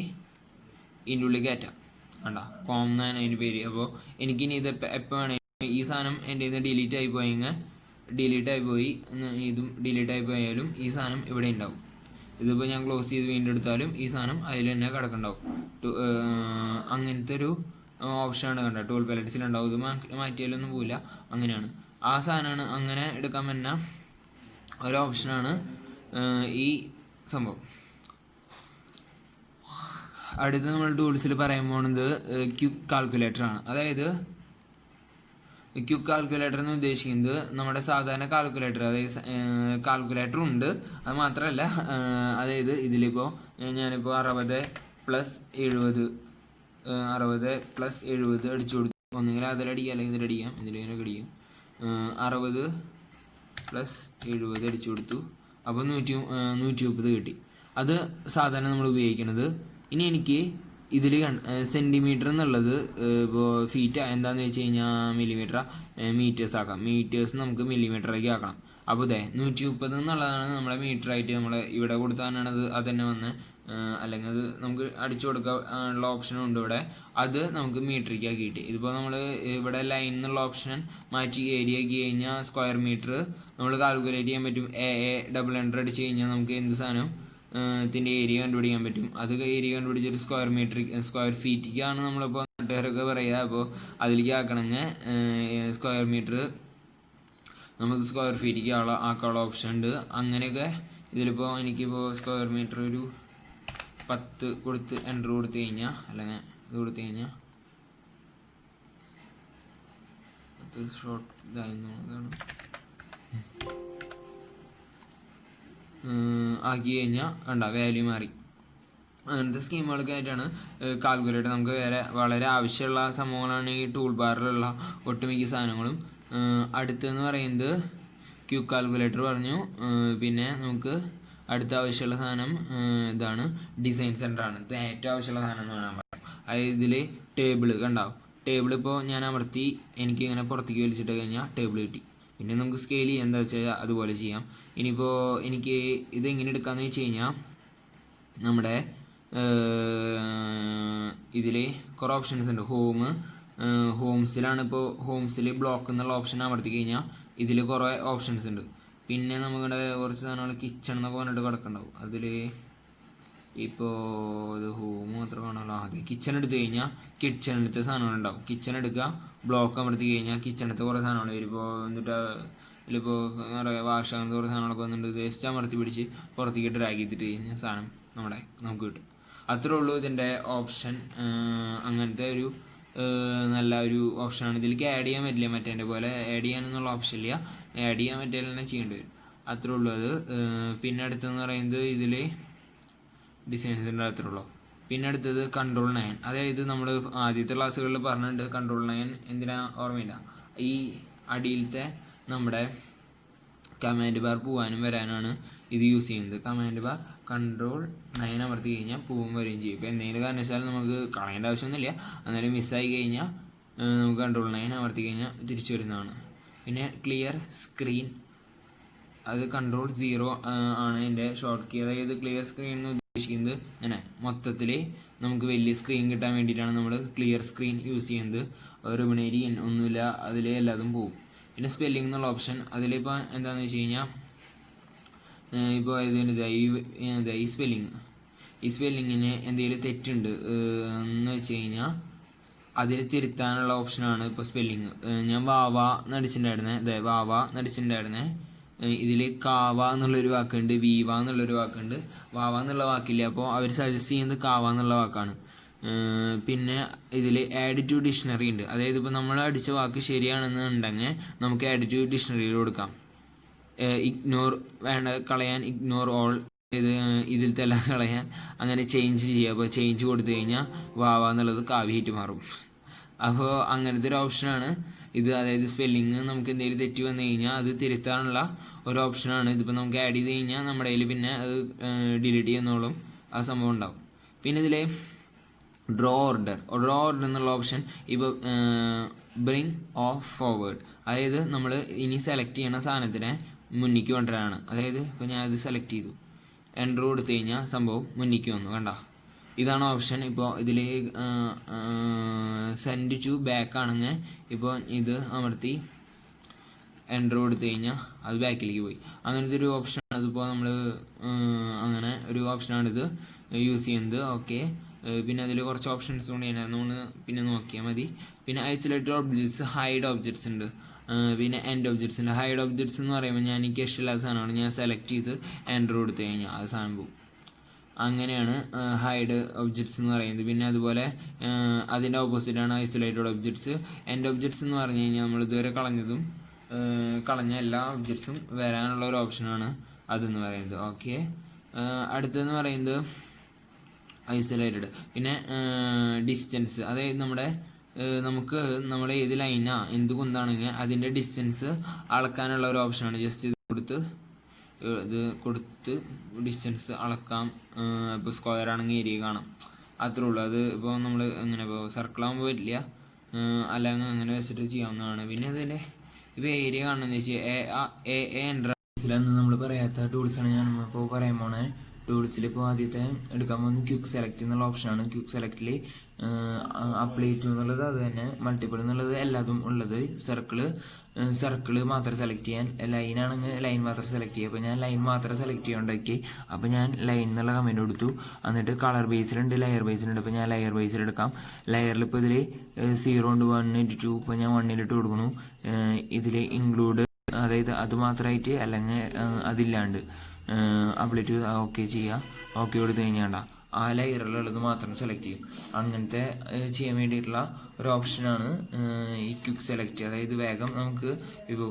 ഇതിൻ്റെ ഉള്ളിൽ കയറ്റാം. വേണ്ട കോം എന്നാണ് അതിൻ്റെ പേര്. അപ്പോൾ എനിക്കിനി ഇത് എപ്പോൾ വേണമെങ്കിൽ ഈ സാധനം എൻ്റെ നിന്ന് ഡിലീറ്റ് ആയി പോയി ഇതും ഡിലീറ്റ് ആയി പോയാലും ഈ സാധനം ഇവിടെ ഉണ്ടാവും. ഇതിപ്പോൾ ഞാൻ ക്ലോസ് ചെയ്ത് വീണ്ടും എടുത്താലും ഈ സാധനം അതിൽ തന്നെ കിടക്കുന്നുണ്ടാവും. അങ്ങനത്തെ ഒരു ഓപ്ഷനാണ് കണ്ടത്. ടൂൾ പെലറ്റ്സിലുണ്ടാവും. ഇത് മാറ്റിയാലൊന്നും പോവില്ല. അങ്ങനെയാണ് ആ സാധനമാണ്. അങ്ങനെ എടുക്കാൻ പറ്റുന്ന ഒരു ഓപ്ഷനാണ് ഈ സംഭവം. അടുത്ത് നമ്മൾ ടൂൾസിൽ പറയാൻ പോകുന്നത് ക്വിക്ക് കാൽക്കുലേറ്റർ ആണ്. അതായത് ക്വിക്ക് കാൽക്കുലേറ്റർ എന്ന് ഉദ്ദേശിക്കുന്നത് നമ്മുടെ സാധാരണ കാൽക്കുലേറ്റർ, അതായത് കാൽക്കുലേറ്റർ ഉണ്ട്. അത് മാത്രമല്ല, അതായത് ഇതിലിപ്പോൾ ഞാനിപ്പോൾ 60+70 അടിച്ചു കൊടുത്തു. ഒന്നുകിൽ അതിലടിക്കുക അല്ലെങ്കിൽ ഇതിലടിക്കാം. ഇതിലേക്ക് അടിക്കാം. 60+70 അടിച്ചു കൊടുത്തു. അപ്പോൾ 130 കിട്ടി. അത് സാധാരണ നമ്മൾ ഉപയോഗിക്കുന്നത്. ഇനി എനിക്ക് ഇതിൽ സെൻറ്റിമീറ്റർ എന്നുള്ളത് ഇപ്പോൾ ഫീറ്റ് എന്താണെന്ന് വെച്ച് കഴിഞ്ഞാൽ മീറ്റേഴ്സ് ആക്കാം. മീറ്റേഴ്സ് നമുക്ക് മില്ലിമീറ്ററേക്ക് ആക്കണം. അപ്പോൾ 130 എന്നുള്ളതാണ് നമ്മളെ മീറ്ററായിട്ട് നമ്മൾ ഇവിടെ കൊടുത്താലാണ് അത് തന്നെ വന്ന്, അല്ലെങ്കിൽ അത് നമുക്ക് അടിച്ചു കൊടുക്കാനുള്ള ഓപ്ഷനും ഉണ്ട് ഇവിടെ. അത് നമുക്ക് മീറ്ററിലേക്ക് ആക്കിയിട്ട് ഇതിപ്പോൾ നമ്മൾ ഇവിടെ ലൈൻ എന്നുള്ള ഓപ്ഷൻ മാറ്റി ഏരിയ ആക്കി കഴിഞ്ഞാൽ സ്ക്വയർ മീറ്റർ നമ്മൾ കാൽക്കുലേറ്റ് ചെയ്യാൻ പറ്റും. ഡബിൾ എൻ്റർ അടിച്ച് കഴിഞ്ഞാൽ നമുക്ക് എന്ത് സാധനം ഇതിൻ്റെ ഏരിയ കണ്ടുപിടിക്കാൻ പറ്റും. അത് ഏരിയ കണ്ടുപിടിച്ചിട്ട് സ്ക്വയർ ഫീറ്റിക്കാണ് നമ്മളിപ്പോൾ നാട്ടുകാരൊക്കെ പറയുക. അപ്പോൾ അതിലേക്ക് ആക്കണമെങ്കിൽ സ്ക്വയർ മീറ്റർ നമുക്ക് സ്ക്വയർ ഫീറ്റിക്ക് ആക്കാനുള്ള ഓപ്ഷൻ ഉണ്ട്. അങ്ങനെയൊക്കെ ഇതിലിപ്പോൾ എനിക്കിപ്പോൾ സ്ക്വയർ മീറ്റർ ഒരു 10 കൊടുത്ത് എൻ്റർ കൊടുത്തു കഴിഞ്ഞാൽ, അല്ലെങ്കിൽ ഇത് കൊടുത്തു കഴിഞ്ഞാൽ ഷോർട്ട് ഇതായിരുന്നു ആക്കി കഴിഞ്ഞാൽ കണ്ട വാല്യൂ മാറി. അങ്ങനത്തെ സ്കീമുകളൊക്കെ ആയിട്ടാണ് കാൽക്കുലേറ്റർ. നമുക്ക് വളരെ ആവശ്യമുള്ള സംഭവങ്ങളാണ് ഈ ടൂൾ ബാറിലുള്ള ഒട്ടുമിക്ക സാധനങ്ങളും. അടുത്തെന്ന് പറയുന്നത് ക്വിക്ക് കാൽക്കുലേറ്റർ പറഞ്ഞു. പിന്നെ നമുക്ക് അടുത്ത ആവശ്യമുള്ള സാധനം ഇതാണ്, ഡിസൈൻ സെൻറ്ററാണ്. ഇത് ഏറ്റവും ആവശ്യമുള്ള സാധനം എന്ന് പറയാൻ പറ്റും. അതായത് ഇതിൽ ടേബിൾ കണ്ടാവും. ടേബിൾ ഇപ്പോൾ ഞാൻ അമർത്തി എനിക്കിങ്ങനെ പുറത്തേക്ക് വലിച്ചിട്ട് കഴിഞ്ഞാൽ ടേബിൾ കിട്ടി. പിന്നെ നമുക്ക് സ്കെയിൽ ചെയ്യാൻ എന്താ വെച്ചാൽ അതുപോലെ ചെയ്യാം. ഇനിയിപ്പോൾ എനിക്ക് ഇതെങ്ങനെ എടുക്കാമെന്ന് വെച്ച് കഴിഞ്ഞാൽ നമ്മുടെ ഇതിൽ കുറേ ഓപ്ഷൻസ് ഉണ്ട്. ഹോംസിലാണ്. ഇപ്പോൾ ഹോംസിൽ ബ്ലോക്ക് എന്നുള്ള ഓപ്ഷൻ അമർത്തി കഴിഞ്ഞാൽ ഇതിൽ കുറേ ഓപ്ഷൻസ് ഉണ്ട്. പിന്നെ നമ്മുടെ കുറച്ച് സാധനങ്ങൾ കിച്ചൺ എന്നൊക്കെ പറഞ്ഞിട്ട് കിടക്കുന്നുണ്ടാവും. അതിൽ ഇപ്പോൾ ഇത് ഹോം മാത്രം കാണുമല്ലോ. ആദ്യം കിച്ചൺ എടുത്തു കഴിഞ്ഞാൽ കിച്ചണിലത്തെ സാധനങ്ങളുണ്ടാവും. കിച്ചൺ എടുക്കുക, ബ്ലോക്ക് അമർത്തി കഴിഞ്ഞാൽ കിച്ചണിലത്തെ കുറേ സാധനങ്ങൾ വരും. ഇപ്പോൾ എന്നിട്ട് ഇതിലിപ്പോൾ പറയുക വാഷ് അങ്ങനത്തെ കുറേ സാധനങ്ങളൊക്കെ വന്നിട്ട് ജസ്റ്റ് അമർത്തി പിടിച്ച് പുറത്തേക്ക് ഡ്രാഗ് ചെയ്തിട്ട് കഴിഞ്ഞാൽ സാധനം നമുക്ക് കിട്ടും. അത്രേ ഉള്ളൂ ഇതിൻ്റെ ഓപ്ഷൻ. അങ്ങനത്തെ ഒരു നല്ല ഒരു ഓപ്ഷനാണ്. ഇതിലേക്ക് ആഡ് ചെയ്യാൻ പറ്റില്ല, മറ്റേ പോലെ ആഡ് ചെയ്യാനെന്നുള്ള ഓപ്ഷൻ ഇല്ല. ആഡ് ചെയ്യാൻ പറ്റിയാൽ തന്നെ ചെയ്യേണ്ടി വരും. അത്രേ ഉള്ളൂ അത്. പിന്നെ അടുത്തെന്ന് പറയുന്നത് ഇതിൽ ഡിസൈൻസിൻ്റെ അത്രേ ഉള്ളൂ. പിന്നെ അടുത്തത് Ctrl+9. അതായത് നമ്മൾ ആദ്യത്തെ ക്ലാസ്സുകളിൽ പറഞ്ഞിട്ടുണ്ട്. Ctrl+9 എന്തിനാ ഓർമ്മയില്ല. ഈ അടിയിലത്തെ നമ്മുടെ കമാൻഡ് ബാർ പോകാനും വരാനാണ് ഇത് യൂസ് ചെയ്യുന്നത്. കമാൻഡ് ബാർ Ctrl+9 അമർത്തി കഴിഞ്ഞാൽ പോവും വരികയും ചെയ്യും. ഇപ്പോൾ എന്തെങ്കിലും കാരണവശാൽ നമുക്ക് കളയേണ്ട ആവശ്യമൊന്നുമില്ല. അന്നേരം മിസ്സായി കഴിഞ്ഞാൽ നമുക്ക് Ctrl+9 അമർത്തി കഴിഞ്ഞാൽ തിരിച്ചു വരുന്നതാണ്. പിന്നെ ക്ലിയർ സ്ക്രീൻ, അത് Ctrl+0 ആണ് എൻ്റെ ഷോർട്ട് കീ. അതായത് ക്ലിയർ സ്ക്രീൻ എന്ന് ഉദ്ദേശിക്കുന്നത് അങ്ങനെ മൊത്തത്തിൽ നമുക്ക് വലിയ സ്ക്രീൻ കിട്ടാൻ വേണ്ടിയിട്ടാണ് നമ്മൾ ക്ലിയർ സ്ക്രീൻ യൂസ് ചെയ്യുന്നത്. ഒരു ഒന്നുമില്ല, അതിൽ എല്ലാതും പോവും. പിന്നെ സ്പെല്ലിംഗ് എന്നുള്ള ഓപ്ഷൻ, അതിലിപ്പോൾ എന്താണെന്ന് വെച്ച് കഴിഞ്ഞാൽ ഇപ്പോൾ ഈ സ്പെല്ലിങ്ങിന് എന്തെങ്കിലും തെറ്റുണ്ട് എന്ന് വെച്ച് കഴിഞ്ഞാൽ അതിൽ തിരുത്താനുള്ള ഓപ്ഷനാണ് ഇപ്പോൾ സ്പെല്ലിങ്. ഞാൻ വാവ നടിച്ചിട്ടുണ്ടായിരുന്നേ ഇതിൽ കാവ എന്നുള്ളൊരു വാക്കുണ്ട്, വീവ എന്നുള്ളൊരു വാക്കുണ്ട്, വാവ എന്നുള്ള വാക്കില്ല. അപ്പോൾ അവർ സജസ്റ്റ് ചെയ്യുന്നത് കാവ എന്നുള്ള വാക്കാണ്. പിന്നെ ഇതിൽ ആഡ് ടു ഡിക്ഷണറി ഉണ്ട്. അതായത് ഇപ്പോൾ നമ്മൾ അടിച്ച വാക്ക് ശരിയാണെന്നുണ്ടെങ്കിൽ നമുക്ക് ആഡ് ടു ഡിക്ഷണറിയിൽ കൊടുക്കാം. ഇഗ്നോർ കളയാൻ ഇഗ്നോർ ഓൾ, ഇതിൽ തന്നെ കളയാൻ അങ്ങനെ ചേഞ്ച് ചെയ്യുക. അപ്പോൾ ചേഞ്ച് കൊടുത്തു കഴിഞ്ഞാൽ വാവ എന്നുള്ളത് കാവ്യായിട്ട് മാറും. അപ്പോൾ അങ്ങനത്തെ ഒരു ഓപ്ഷനാണ് ഇത്. അതായത് സ്പെല്ലിങ് നമുക്ക് എന്തെങ്കിലും തെറ്റ് വന്നു കഴിഞ്ഞാൽ അത് തിരുത്താനുള്ള ഒരു ഓപ്ഷനാണ്. ഇതിപ്പോൾ നമുക്ക് ആഡ് ചെയ്ത് കഴിഞ്ഞാൽ നമ്മുടെ കയ്യിൽ പിന്നെ അത് ഡിലീറ്റ് ചെയ്യുന്നോളും ആ സംഭവം ഉണ്ടാവും. പിന്നെ ഇതിൽ ഡ്രോ ഓർഡർ എന്നുള്ള ഓപ്ഷൻ ഇപ്പോൾ ബ്രിങ് ഓഫ് ഫോർവേഡ്, അതായത് നമ്മൾ ഇനി സെലക്ട് ചെയ്യുന്ന സാധനത്തിനെ മുന്നിലേക്ക് കൊണ്ടുവരാനാണ്. അതായത് ഇപ്പോൾ ഞാൻ ഇത് സെലക്ട് ചെയ്തു, എൻ്റർ കൊടുത്തു കഴിഞ്ഞാൽ സംഭവം മുന്നിലേക്ക് വന്നു, കണ്ട. ഇതാണ് ഓപ്ഷൻ. ഇപ്പോൾ ഇതിൽ സെൻഡ് ടു ബാക്ക് ആണെങ്കിൽ ഇപ്പോൾ ഇത് അമർത്തി എൻ്റർ കൊടുത്തു കഴിഞ്ഞാൽ അത് ബാക്കിലേക്ക് പോയി. അങ്ങനത്തെ ഒരു ഓപ്ഷനാണ് ഇതിപ്പോൾ നമ്മൾ അങ്ങനെ ഒരു ഓപ്ഷനാണിത് യൂസ് ചെയ്യുന്നത്. ഓക്കെ, പിന്നെ അതിൽ കുറച്ച് ഓപ്ഷൻസ് കൊണ്ട് അതിനകത്ത് പിന്നെ നോക്കിയാൽ മതി. പിന്നെ ഐസൊലേറ്റഡ് ഒബ്ജക്ട്സ്, ഹൈഡ് ഒബ്ജക്ട്സ് ഉണ്ട്, പിന്നെ എൻഡ് ഒബ്ജക്ട്സ് ഉണ്ട്. ഹൈഡ് ഒബ്ജക്ട്സ് എന്ന് പറയുമ്പോൾ എനിക്ക് ഇഷ്ടമില്ലാത്ത സാധനമാണ്, ഞാൻ സെലക്ട് ചെയ്ത് എൻ്റർ കൊടുത്തു കഴിഞ്ഞാൽ അത് സാധനം പോകും. അങ്ങനെയാണ് ഹൈഡ് ഒബ്ജക്ട്സ് എന്ന് പറയുന്നത്. പിന്നെ അതുപോലെ അതിൻ്റെ ഓപ്പോസിറ്റാണ് ഐസൊലേറ്റഡ് ഒബ്ജക്ട്സ്. എൻഡ് ഒബ്ജക്ട്സ് എന്ന് പറഞ്ഞു കഴിഞ്ഞാൽ നമ്മൾ ഇതുവരെ കളഞ്ഞ എല്ലാ ഒബ്ജക്ട്സും വരാനുള്ള ഒരു ഓപ്ഷനാണ് അതെന്ന് പറയുന്നത്. ഓക്കെ, അടുത്തതെന്ന് പറയുന്നത് ഐസൊലേറ്റഡ്. പിന്നെ ഡിസ്റ്റൻസ്, അതായത് നമുക്ക് നമ്മുടെ ഏത് ലൈനാ എന്ത് കുന്താണെങ്കിൽ അതിൻ്റെ ഡിസ്റ്റൻസ് അളക്കാനുള്ള ഒരു ഓപ്ഷനാണ്. ജസ്റ്റ് ഇത് കൊടുത്ത് ഡിസ്റ്റൻസ് അളക്കാം. ഇപ്പോൾ സ്ക്വയർ ആണെങ്കിൽ ഏരിയ കാണാം, അത്രേ ഉള്ളൂ. അത് ഇപ്പോൾ നമ്മൾ അങ്ങനെ ഇപ്പോൾ സർക്കിളാകുമ്പോൾ പറ്റില്ല, അല്ലെങ്കിൽ അങ്ങനെ വെച്ചിട്ട് ചെയ്യാവുന്നതാണ്. പിന്നെ അതിൻ്റെ ഇപ്പോൾ ഏരിയ കാണണമെന്ന് വെച്ചാൽ എൻട്രൻസിലൊന്നും നമ്മൾ പറയാത്ത ടൂൾസാണ് ഞാൻ ഇപ്പോൾ പറയാൻ പോണേ. ടൂൾസിൽ ഇപ്പോൾ ആദ്യത്തെ എടുക്കാൻ പോകുന്നത് ക്വിക്ക് സെലക്ട് എന്നുള്ള ഓപ്ഷനാണ്. ക്വിക്ക് സെലക്റ്റിൽ അപ്ലൈ ടു എന്നുള്ളത് അത് തന്നെ, മൾട്ടിപ്പിൾ എന്നുള്ളത് എല്ലാതും ഉള്ളത്. സർക്കിള് മാത്രം സെലക്ട് ചെയ്യാൻ, ലൈൻ ആണെങ്കിൽ ലൈൻ മാത്രം സെലക്ട് ചെയ്യുക. അപ്പോൾ ഞാൻ ലൈൻ മാത്രം സെലക്ട് ചെയ്യാണ്ടാക്കി. അപ്പോൾ ഞാൻ ലൈൻ എന്നുള്ള കമൻറ്റ് കൊടുത്തു. എന്നിട്ട് കളർ ബേസിലുണ്ട്, ലെയർ ബേസിലുണ്ട്. ഇപ്പോൾ ഞാൻ ലെയർ ബേസിൽ എടുക്കാം. ലെയറിൽ ഇപ്പോൾ ഇതിൽ 0 to 1 to 2 ഇപ്പോൾ ഞാൻ 1 കൊടുക്കുന്നു. ഇതിൽ ഇൻക്ലൂഡ്, അതായത് അത് മാത്രമായിട്ട് അല്ലെങ്കിൽ അതില്ലാണ്ട് അപ്ലൈ ടു ഓക്കെ ചെയ്യുക. ഓക്കെ കൊടുത്തു കഴിഞ്ഞാൽ ആ ലെയറിലുള്ളത് മാത്രം സെലക്ട് ചെയ്യും. അങ്ങനത്തെ ചെയ്യാൻ വേണ്ടിയിട്ടുള്ള ഒരു ഓപ്ഷനാണ് ഈ ക്വിക്ക് സെലക്ട്. അതായത് വേഗം നമുക്ക് ഇപ്പോൾ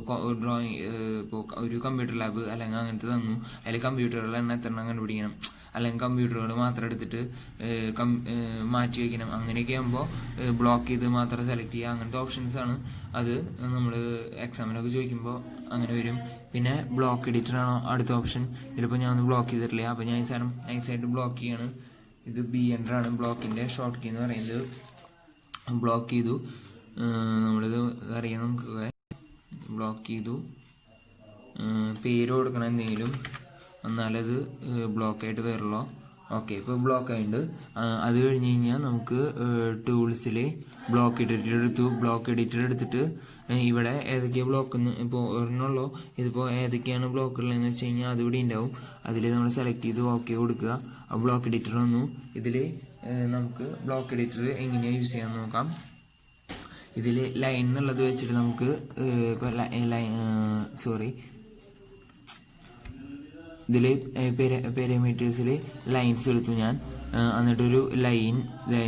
ഇപ്പോൾ ഒരു കമ്പ്യൂട്ടർ ലാബ് അല്ലെങ്കിൽ അങ്ങനത്തെ തന്നു, അതിൽ കമ്പ്യൂട്ടറുകൾ തന്നെ എത്രണ്ണം കണ്ടുപിടിക്കണം, അല്ലെങ്കിൽ കമ്പ്യൂട്ടറുകൾ മാത്രം എടുത്തിട്ട് മാറ്റി വയ്ക്കണം. അങ്ങനെയൊക്കെ ആകുമ്പോൾ ബ്ലോക്ക് ചെയ്ത് മാത്രം സെലക്ട് ചെയ്യുക. അങ്ങനത്തെ ഓപ്ഷൻസാണ് അത്. നമ്മൾ എക്സാമിനൊക്കെ ചോദിക്കുമ്പോൾ അങ്ങനെ വരും. പിന്നെ ബ്ലോക്ക് എഡിറ്ററാണോ അടുത്ത ഓപ്ഷൻ. ഇതിലിപ്പോൾ ഞാൻ ഒന്ന് ബ്ലോക്ക് ചെയ്തിട്ടില്ല, അപ്പോൾ ഞാൻ ഈ സാധനം നൈസായിട്ട് ബ്ലോക്ക് ചെയ്യാണ്. ഇത് BEnterആണ് ബ്ലോക്കിൻ്റെ ഷോർട്ട് കീ എന്ന് പറയുന്നത്. ബ്ലോക്ക് ചെയ്തു, നമ്മളിത് അറിയാം, നമുക്ക് ബ്ലോക്ക് ചെയ്തു. പേര് കൊടുക്കണം എന്തെങ്കിലും, എന്നാലത് ബ്ലോക്കായിട്ട് വരുള്ളൂ. ഓക്കെ, ഇപ്പോൾ ബ്ലോക്ക് ആയിട്ടുണ്ട്. അത് കഴിഞ്ഞ് കഴിഞ്ഞാൽ നമുക്ക് ടൂൾസിൽ ബ്ലോക്ക് എഡിറ്റർ എടുത്തിട്ട് ഇവിടെ ഏതൊക്കെയാണ് ബ്ലോക്കെന്ന് ഇപ്പോൾ ഒരെണ്ണമുള്ളൂ. ഇതിപ്പോൾ ഏതൊക്കെയാണ് ബ്ലോക്കുള്ളതെന്ന് വെച്ച് കഴിഞ്ഞാൽ അതിവിടെ ഉണ്ടാവും. അതിൽ നമ്മൾ സെലക്ട് ചെയ്ത് ഓക്കെ കൊടുക്കുക. ആ ബ്ലോക്ക് എഡിറ്റർ വന്നു. ഇതിൽ നമുക്ക് ബ്ലോക്ക് എഡിറ്റർ എങ്ങനെയാണ് യൂസ് ചെയ്യാമെന്ന് നോക്കാം. ഇതിൽ ലൈൻ എന്നുള്ളത് വെച്ചിട്ട് നമുക്ക് ഇപ്പോൾ ഇതിൽ പാരാമീറ്റേഴ്സിൽ ലൈൻസ് എടുത്തു ഞാൻ. എന്നിട്ടൊരു ലൈൻ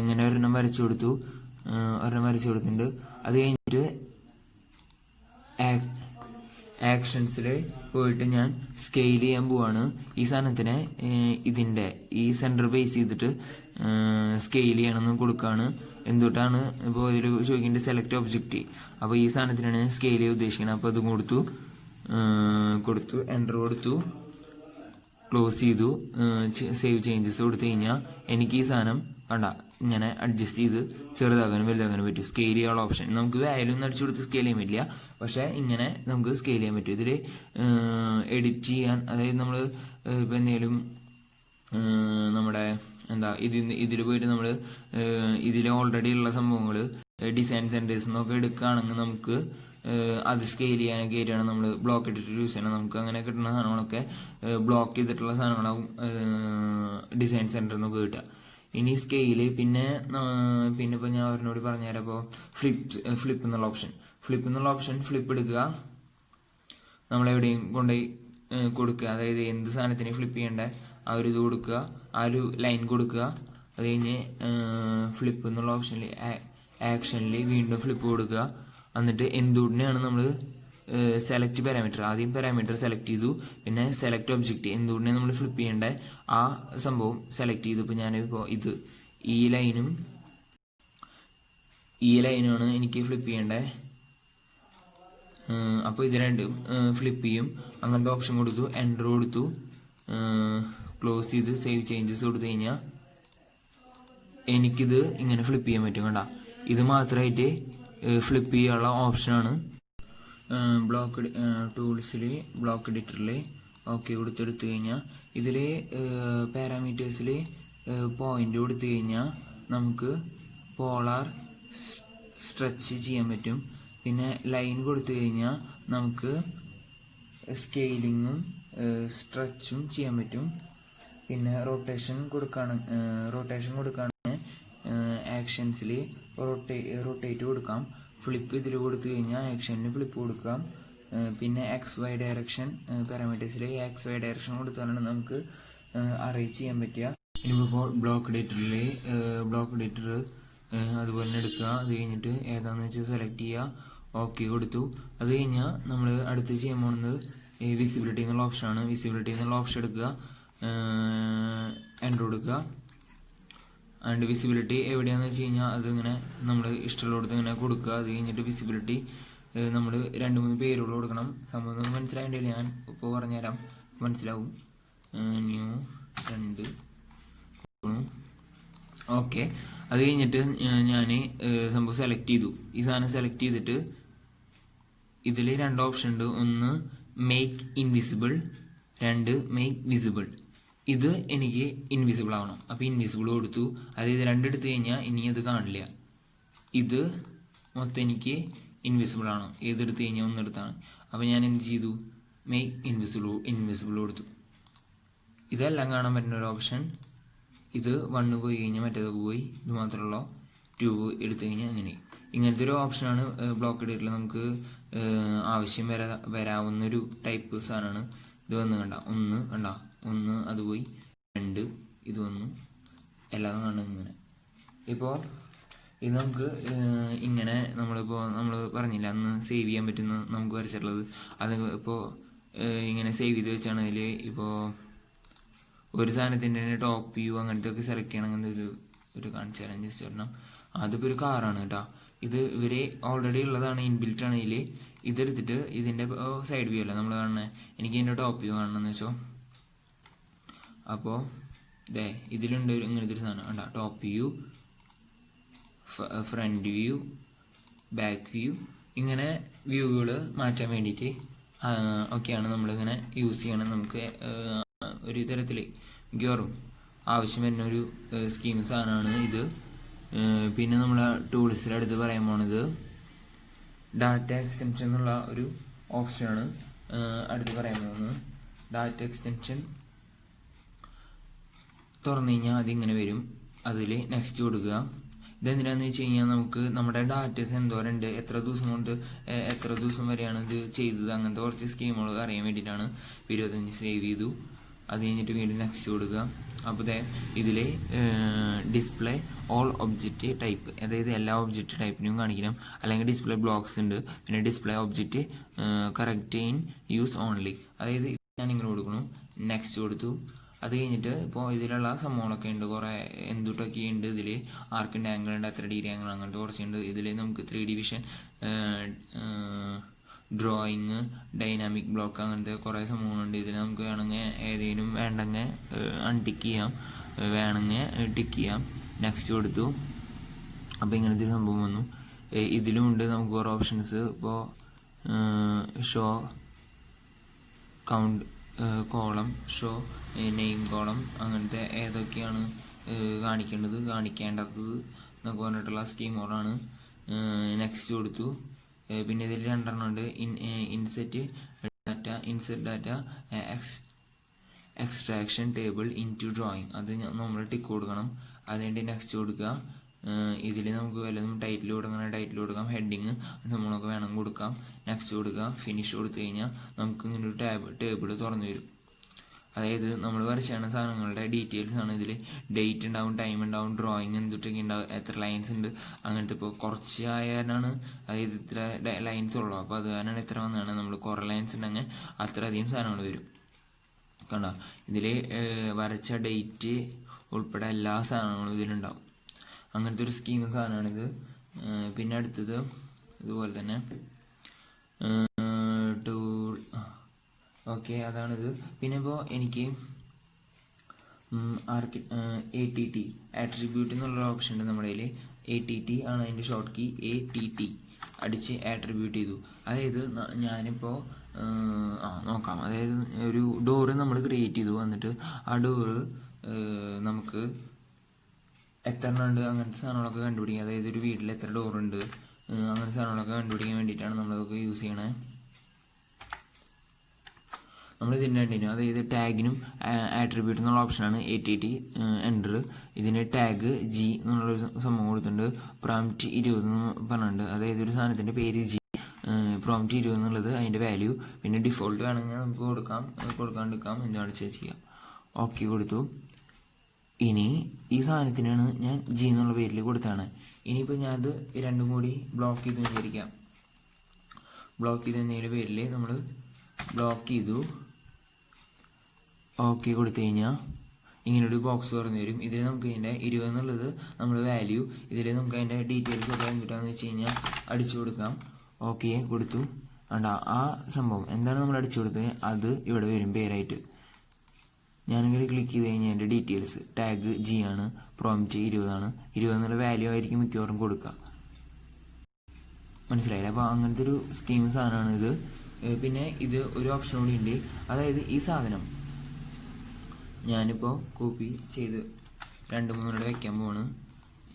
ഇങ്ങനെ ഒരെണ്ണം വരച്ചു കൊടുത്തിട്ടുണ്ട്. അത് കഴിഞ്ഞിട്ട് ആക്ഷൻസിൽ പോയിട്ട് ഞാൻ സ്കെയിൽ ചെയ്യാൻ പോവാണ്. ഈ സാധനത്തിനെ ഈ സെൻറ്റർ ബേസ് ചെയ്തിട്ട് സ്കെയിൽ ചെയ്യണമെന്ന് കൊടുക്കുകയാണ്. എന്തുകൊണ്ടാണ് ഇപ്പോൾ ഇതിൽ ചോദിക്കേണ്ടത് സെലക്ട് ഒബ്ജക്റ്റ്. അപ്പോൾ ഈ സാധനത്തിനാണ് സ്കെയിൽ ചെയ്യാൻ ഉദ്ദേശിക്കുന്നത്. അപ്പോൾ അതും കൊടുത്തു എൻ്റർ കൊടുത്തു, ക്ലോസ് ചെയ്തു, സേവ് ചേഞ്ചസ് കൊടുത്തു കഴിഞ്ഞാൽ എനിക്ക് ഈ സാധനം കണ്ട ഇങ്ങനെ അഡ്ജസ്റ്റ് ചെയ്ത് ചെറുതാക്കാനും വലുതാക്കാനും പറ്റും. സ്കെയിൽ ചെയ്യാനുള്ള ഓപ്ഷൻ നമുക്ക് വാല്യൂ ഒന്നും അടിച്ചു കൊടുത്ത് സ്കെയിൽ ചെയ്യാൻ പറ്റില്ല, പക്ഷേ ഇങ്ങനെ നമുക്ക് സ്കെയിൽ ചെയ്യാൻ പറ്റും. ഇതിൽ എഡിറ്റ് ചെയ്യാൻ, അതായത് നമ്മൾ ഇപ്പോൾ എന്തെങ്കിലും നമ്മുടെ ഇതിൽ പോയിട്ട് നമ്മൾ ഇതിൽ ഓൾറെഡി ഉള്ള സംഭവങ്ങൾ ഡിസൈൻ സെൻറ്റേഴ്സ് എന്നൊക്കെ എടുക്കുകയാണെങ്കിൽ നമുക്ക് അത് സ്കെയിൽ ചെയ്യാനൊക്കെ ആയിട്ടാണ് നമ്മൾ ബ്ലോക്ക് എഡിറ്റർ യൂസ് ചെയ്യണം. നമുക്ക് അങ്ങനെ കിട്ടുന്ന സാധനങ്ങളൊക്കെ ബ്ലോക്ക് ചെയ്തിട്ടുള്ള സാധനങ്ങളാവും ഡിസൈൻ സെൻറ്ററിൽ നിന്നൊക്കെ കിട്ടുക. ഇനി സ്കെയില് പിന്നെ ഇപ്പോൾ ഞാൻ അവരിനോട് പറഞ്ഞുതരാം. അപ്പോൾ ഫ്ലിപ്പ് എന്നുള്ള ഓപ്ഷൻ ഫ്ലിപ്പ് എടുക്കുക, നമ്മളെവിടെയും കൊണ്ടുപോയി കൊടുക്കുക. അതായത് എന്ത് സാധനത്തിന് ഫ്ലിപ്പ് ചെയ്യേണ്ട ആ ഒരു ഇത് കൊടുക്കുക, ആ ഒരു ലൈൻ കൊടുക്കുക. അത് കഴിഞ്ഞ് ഫ്ലിപ്പ് എന്നുള്ള ഓപ്ഷനിൽ ആക്ഷനിൽ വീണ്ടും ഫ്ലിപ്പ് കൊടുക്കുക. എന്നിട്ട് എന്തുകൊണ്ടാണ് നമ്മൾ സെലക്ട് പാരാമീറ്റർ, ആദ്യം പാരാമീറ്റർ സെലക്ട് ചെയ്തു, പിന്നെ സെലക്ട് ഒബ്ജക്റ്റ് എന്തുകൊണ്ടാണ് നമ്മൾ ഫ്ലിപ്പ് ചെയ്യേണ്ട ആ സംഭവം സെലക്ട് ചെയ്തു. ഇപ്പോൾ ഞാനിപ്പോൾ ഇത് ഈ ലൈനാണ് എനിക്ക് ഫ്ലിപ്പ് ചെയ്യേണ്ടത്. അപ്പോൾ ഇത് രണ്ടും ഫ്ലിപ്പ് ചെയ്യും. അങ്ങനത്തെ ഓപ്ഷൻ കൊടുത്തു, എൻ്റർ കൊടുത്തു, ക്ലോസ് ചെയ്ത് സേവ് ചേഞ്ചസ് കൊടുത്തു കഴിഞ്ഞാൽ എനിക്കിത് ഇങ്ങനെ ഫ്ലിപ്പ് ചെയ്യാൻ പറ്റും. കണ്ട, ഇത് മാത്രമായിട്ട് ഫ്ലിപ്പ് ചെയ്യാനുള്ള ഓപ്ഷനാണ്. ബ്ലോക്ക് ടൂൾസിൽ ബ്ലോക്ക് എഡിറ്ററിൽ ഓക്കെ കൊടുത്തെടുത്തു കഴിഞ്ഞാൽ ഇതിൽ പാരാമീറ്റേഴ്സിൽ പോയിൻ്റ് കൊടുത്തു കഴിഞ്ഞാൽ നമുക്ക് പോളാർ സ്ട്രെച്ച് ചെയ്യാൻ പറ്റും. പിന്നെ ലൈൻ കൊടുത്തു കഴിഞ്ഞാൽ നമുക്ക് സ്കെയിലിങ്ങും സ്ട്രെച്ചും ചെയ്യാൻ പറ്റും. പിന്നെ റൊട്ടേഷൻ കൊടുക്കുകയാണ് ആക്ഷൻസിൽ റൊട്ടേറ്റ് കൊടുക്കാം. ഫ്ലിപ്പ് ഇതിൽ കൊടുത്തു കഴിഞ്ഞാൽ ആക്ഷനിൽ ഫ്ലിപ്പ് കൊടുക്കാം. പിന്നെ XY ഡയറക്ഷൻ പാരാമീറ്റേഴ്സിൽ XY ഡയറക്ഷൻ കൊടുത്താലാണ് നമുക്ക് അറേഞ്ച് ചെയ്യാൻ പറ്റുക. ഇനിയിപ്പോൾ ബ്ലോക്ക് എഡിറ്റർ അതുപോലെ തന്നെ എടുക്കുക. അത് കഴിഞ്ഞിട്ട് ഏതാണെന്ന് വെച്ചാൽ സെലക്ട് ചെയ്യുക, ഓക്കെ കൊടുത്തു. അത് കഴിഞ്ഞാൽ നമ്മൾ അടുത്ത് ചെയ്യാൻ പോകുന്നത് വിസിബിലിറ്റി എന്നുള്ള ഓപ്ഷനാണ്. വിസിബിലിറ്റി എന്നുള്ള ഓപ്ഷൻ എടുക്കുക, എൻ്റർ കൊടുക്കുക. ആൻഡ് വിസിബിലിറ്റി എവിടെയാണെന്ന് വെച്ച് കഴിഞ്ഞാൽ അതിങ്ങനെ നമ്മൾ ഇഷ്ടമുള്ളിടത്ത് ഇങ്ങനെ കൊടുക്കുക. അത് കഴിഞ്ഞിട്ട് വിസിബിലിറ്റി നമ്മൾ 2-3 പേരുകൾ കൊടുക്കണം. സംഭവം മനസ്സിലായിട്ടില്ല, ഞാൻ ഇപ്പോൾ പറഞ്ഞുതരാം, മനസ്സിലാവും. New 2 okay. അത് കഴിഞ്ഞിട്ട് ഞാൻ സംഭവം സെലക്ട് ചെയ്തു. ഈ സാധനം സെലക്ട് ചെയ്തിട്ട് ഇതിൽ 2 ഓപ്ഷൻ ഉണ്ട്. ഒന്ന് മേക്ക് ഇൻവിസിബിൾ, 2 മേക്ക് വിസിബിൾ. ഇത് എനിക്ക് ഇൻവിസിബിൾ ആവണം. അപ്പോൾ ഇൻവിസിബിൾ കൊടുത്തു. അതായത് 2 എടുത്തു കഴിഞ്ഞാൽ ഇനി അത് കാണില്ല. ഇത് മൊത്തം എനിക്ക് ഇൻവിസിബിൾ ആണ്. ഏതെടുത്ത് കഴിഞ്ഞാൽ ഒന്നെടുത്താണ്. അപ്പോൾ ഞാൻ എന്ത് ചെയ്തു, മേക്ക് ഇൻവിസിബിൾ കൊടുത്തു. ഇതെല്ലാം കാണാൻ പറ്റുന്ന ഒരു ഓപ്ഷൻ. ഇത് 1 പോയി കഴിഞ്ഞാൽ മറ്റേതൊക്കെ പോയി, ഇത് മാത്രമുള്ള 2 എടുത്തു കഴിഞ്ഞാൽ ഇങ്ങനത്തെ ഒരു ഓപ്ഷനാണ് ബ്ലോക്ക് എഡിറ്ററിൽ നമുക്ക് ആവശ്യം വരാവുന്നൊരു ടൈപ്പ് സാധനമാണ്. ഇത് വന്ന് കണ്ട 1 അത് പോയി, 2 ഇത് വന്നു, എല്ലാം കണ്ട ഇങ്ങനെ. ഇപ്പോൾ ഇത് നമുക്ക് ഇങ്ങനെ നമ്മൾ പറഞ്ഞില്ല അന്ന് സേവ് ചെയ്യാൻ പറ്റുന്ന നമുക്ക് വരച്ചിട്ടുള്ളത്. അത് ഇപ്പോൾ ഇങ്ങനെ സേവ് ചെയ്ത് വെച്ചാണ്. അതിൽ ഇപ്പോൾ ഒരു സാധനത്തിൻ്റെ തന്നെ ടോപ്പ് വ്യൂ അങ്ങനത്തെ ഒക്കെ സെലക്ട് ചെയ്യണം. അങ്ങനത്തെ ഒരു കാണിച്ചു തരാം, ജസ്റ്റ് ഒരെണ്ണം. അതിപ്പോൾ ഒരു കാറാണ് കേട്ടോ. ഇത് ഇവർ ഓൾറെഡി ഉള്ളതാണ്, ഇൻബിൽറ്റ് ആണ്. ഇതെടുത്തിട്ട് ഇതിൻ്റെ സൈഡ് വ്യൂ അല്ല നമ്മൾ കാണുന്നത്, എനിക്ക് ഇതിൻ്റെ ടോപ്പ് വ്യൂ കാണണമെന്ന് വെച്ചോ. അപ്പോൾ ഇതിലുണ്ട് ഇങ്ങനത്തെ ഒരു സാധനം കണ്ട, top view, front view, back view. ഇങ്ങനെ വ്യൂകൾ മാറ്റാൻ വേണ്ടിയിട്ട് ഒക്കെയാണ് നമ്മളിങ്ങനെ യൂസ് ചെയ്യണം. നമുക്ക് ഒരു തരത്തിൽ മിക്കവാറും ആവശ്യം വരുന്ന ഒരു സ്കീം സാധനമാണ് ഇത്. പിന്നെ നമ്മൾ ടൂൾസിൻ്റെ അടുത്ത് പറയാൻ പോണത് ഡാറ്റ എക്സ്റ്റൻഷൻ എന്നുള്ള ഒരു ഓപ്ഷനാണ് അടുത്ത് പറയാൻ പോകുന്നത്. ഡാറ്റ എക്സ്റ്റൻഷൻ തുറന്നു കഴിഞ്ഞാൽ അതിങ്ങനെ വരും. അതിൽ നെക്സ്റ്റ് കൊടുക്കുക. ഇതെന്തിനാന്ന് വെച്ച് കഴിഞ്ഞാൽ നമുക്ക് നമ്മുടെ ഡാറ്റസ് എന്തോരമുണ്ട്, എത്ര ദിവസം വരെയാണ് ഇത് ചെയ്തത്, അങ്ങനത്തെ കുറച്ച് സ്കീമുകൾ അറിയാൻ വേണ്ടിയിട്ടാണ്. 25 സേവ് ചെയ്തു. അത് കഴിഞ്ഞിട്ട് വീണ്ടും നെക്സ്റ്റ് കൊടുക്കുക. അപ്പോൾ ഇതിൽ ഡിസ്പ്ലേ ഓൾ ഒബ്ജക്റ്റ് ടൈപ്പ്, അതായത് എല്ലാ ഒബ്ജക്റ്റ് ടൈപ്പിനും കാണിക്കണം. അല്ലെങ്കിൽ ഡിസ്പ്ലേ ബ്ലോക്സ് ഉണ്ട്. പിന്നെ display object correct in use only, അതായത് ഞാനിങ്ങനെ കൊടുക്കണം. നെക്സ്റ്റ് കൊടുത്തു. അത് കഴിഞ്ഞിട്ട് ഇപ്പോൾ ഇതിലുള്ള സംഭവങ്ങളൊക്കെ ഉണ്ട്, കുറേ എന്തുട്ടൊക്കെ ഉണ്ട്. ഇതിൽ ആർക്കിൻ്റെ ആംഗിൾ ഉണ്ട്, എത്ര ഡിഗ്രി ആംഗിൾ, അങ്ങനത്തെ കുറച്ചുണ്ട്. ഇതിൽ നമുക്ക് 3D vision, drawing, dynamic block, അങ്ങനത്തെ കുറേ സംഭവങ്ങളുണ്ട്. ഇതിൽ നമുക്ക് വേണമെങ്കിൽ ഏതെങ്കിലും വേണ്ടെങ്കിൽ അൺടിക്ക് ചെയ്യാം, വേണമെങ്കിൽ ടിക്ക് ചെയ്യാം. നെക്സ്റ്റ് കൊടുത്തു. അപ്പോൾ ഇങ്ങനത്തെ സംഭവം വന്നു. ഇതിലും ഉണ്ട് നമുക്ക് കുറേ ഓപ്ഷൻസ്. ഇപ്പോൾ show count column, show name column, അങ്ങനത്തെ ഏതൊക്കെയാണ് കാണിക്കേണ്ടത് കാണിക്കേണ്ടത് എന്നൊക്കെ പറഞ്ഞിട്ടുള്ള സ്കീമുകളാണ്. നെക്സ്റ്റ് കൊടുത്തു. പിന്നെ ഇതിൽ 2 ഉണ്ട്, insert data extraction table into drawing. അത് നമ്മൾ ടിക്ക് കൊടുക്കണം. അതുകഴിഞ്ഞിട്ട് നെക്സ്റ്റ് കൊടുക്കുക. ഇതിൽ നമുക്ക് വല്ലതും ടൈറ്റിൽ കൊടുക്കാം, ഹെഡിങ് നമ്മളൊക്കെ വേണം കൊടുക്കാം. നെക്സ്റ്റ് കൊടുക്കുക, ഫിനിഷ് കൊടുത്തു കഴിഞ്ഞാൽ നമുക്ക് ഇങ്ങനെ ഒരു ടേബിൾ തുറന്നു വരും. അതായത് നമ്മൾ വരച്ചാണ് സാധനങ്ങളുടെ ഡീറ്റെയിൽസ് ആണ്. ഇതിൽ ഡേറ്റ് ഉണ്ടാവും, ടൈം ഉണ്ടാവും, ഡ്രോയിങ് എന്തൊക്കെ ഉണ്ടാവും, എത്ര ലൈൻസ് ഉണ്ട്, അങ്ങനത്തെ. ഇപ്പോൾ കുറച്ച് ആയാലാണ്, അതായത് ഇത്ര ലൈൻസ് ഉള്ളൂ, അപ്പോൾ അത് കാരണമാണ് ഇത്ര വന്നതാണ്. നമ്മൾ കുറേ ലൈൻസ് ഉണ്ടെങ്കിൽ അത്രയധികം സാധനങ്ങൾ വരും. കണ്ട, ഇതിൽ വരച്ച ഡേറ്റ് ഉൾപ്പെടെ എല്ലാ സാധനങ്ങളും ഇതിലുണ്ടാവും. അങ്ങനത്തെ ഒരു സ്കീം സാധനമാണിത്. പിന്നെ അടുത്തത് ഇതുപോലെ തന്നെ ടൂൾ. ഓക്കെ, അതാണിത്. പിന്നെ ഇപ്പോൾ എനിക്ക് ATT ആട്രിബ്യൂട്ട് എന്നുള്ളൊരു ഓപ്ഷൻ ഉണ്ട് നമ്മുടെ കയ്യിൽ. ATT ആണ് അതിൻ്റെ ഷോർട്ട് കീ. ATT അടിച്ച് ആട്രിബ്യൂട്ട് ചെയ്തു. അതായത് ഞാനിപ്പോൾ നോക്കാം. അതായത് ഒരു ഡോറ് നമ്മൾ ക്രിയേറ്റ് ചെയ്തു. എന്നിട്ട് ആ ഡോറ് നമുക്ക് എത്ര എണ്ണം ഉണ്ട് അങ്ങനത്തെ സാധനങ്ങളൊക്കെ കണ്ടുപിടിക്കുക. അതായത് ഒരു വീട്ടിൽ എത്ര ഡോറുണ്ട് അങ്ങനത്തെ സാധനങ്ങളൊക്കെ കണ്ടുപിടിക്കാൻ വേണ്ടിയിട്ടാണ് നമ്മളതൊക്കെ യൂസ് ചെയ്യണേ. നമ്മൾ ഇതിൻ്റെ കണ്ടിന്യൂ, അതായത് ടാഗിനും ആട്രിബ്യൂട്ട് എന്നുള്ള ഓപ്ഷനാണ് ATT എൻ്റർ. ഇതിന് ടാഗ് G എന്നുള്ളൊരു സംഭവം കൊടുത്തിട്ടുണ്ട്. പ്രോംപ്റ്റ് 20 എന്ന് പറഞ്ഞിട്ടുണ്ട്. അതായത് ഒരു സാധനത്തിൻ്റെ പേര് G, പ്രോംപ്റ്റ് 20 എന്നുള്ളത് അതിൻ്റെ വാല്യൂ. പിന്നെ ഡിഫോൾട്ട് വേണമെങ്കിൽ നമുക്ക് കൊടുക്കാണ്ടിരിക്കാം, എന്താണ് ചെയ്യാം. ഓക്കെ കൊടുത്തു. ഇനി ഈ സാധനത്തിനാണ് ഞാൻ G എന്നുള്ള പേരിൽ കൊടുത്താണ്. ഇനിയിപ്പോൾ ഞാനത് രണ്ടും കൂടി ബ്ലോക്ക് ചെയ്ത് വിചാരിക്കാം. ബ്ലോക്ക് ചെയ്തെന്നതിൻ്റെ പേരിൽ നമ്മൾ ബ്ലോക്ക് ചെയ്തു. ഓക്കെ കൊടുത്തു കഴിഞ്ഞാൽ ഇങ്ങനൊരു ബോക്സ് തുറന്നു വരും. ഇതിൽ നമുക്ക് അതിൻ്റെ 20 എന്നുള്ളത് നമ്മുടെ വാല്യൂ. ഇതിൽ നമുക്ക് അതിൻ്റെ ഡീറ്റെയിൽസ് ഒക്കെ എന്തിട്ടാന്ന് വെച്ച് കഴിഞ്ഞാൽ അടിച്ചു കൊടുക്കാം. ഓക്കെ കൊടുത്തു. ആ സംഭവം എന്താണ് നമ്മൾ അടിച്ചു കൊടുത്തത് അത് ഇവിടെ വരും പേരായിട്ട്. ഞാനിങ്ങനെ ക്ലിക്ക് ചെയ്ത് കഴിഞ്ഞാൽ എൻ്റെ ഡീറ്റെയിൽസ് ടാഗ് G ആണ്, പ്രോംപ്റ്റ് 20 ആണ്. 20 എന്നുള്ള വാല്യൂ ആയിരിക്കും മിക്കവാറും കൊടുക്കുക. മനസ്സിലായില്ല? അപ്പോൾ അങ്ങനത്തെ ഒരു സ്കീം സാധനമാണ് ഇത്. പിന്നെ ഇത് ഒരു ഓപ്ഷൻ കൂടി ഉണ്ട്. അതായത് ഈ സാധനം ഞാനിപ്പോൾ കോപ്പി ചെയ്ത് 2-3 വെക്കാൻ പോവാണ്.